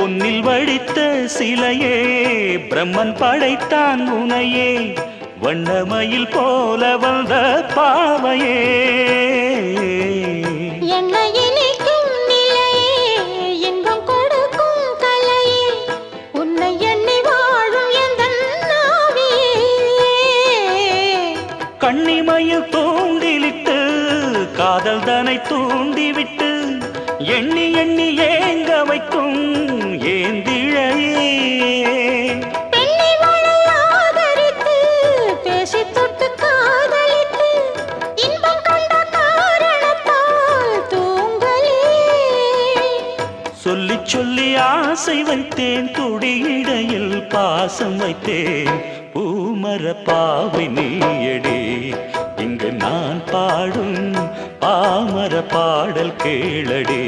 பொன்னில் வடித்த சிலையே பிரம்மன் படைத்தான் உனையே வண்ணமயில் போல வந்த பாவையே என்னை இனிக்கும் நிலையே இன்பம் கொடுக்கும் கலையே உன்னை எண்ணி வாழும் எந்தன் நாவியே கண்ணிமையில் தூண்டிலிட்டு காதல் தனை தூண்டிவிட்டு எண்ணி எண்ணி ஏங்க வைக்கும் ஏந்திழையே பெண்ணை மழை ஆதரித்து பேசி தொட்டு காதலித்து இன்பம் கண்ட காரணத்தால் தூங்கலே சொல்லி சொல்லி ஆசை வைத்தேன் துடியிடையில் பாசம் வைத்தேன் பூமர பாவை நீயடி இங்கு நான் பாடும் பாமர பாடல் கேளடி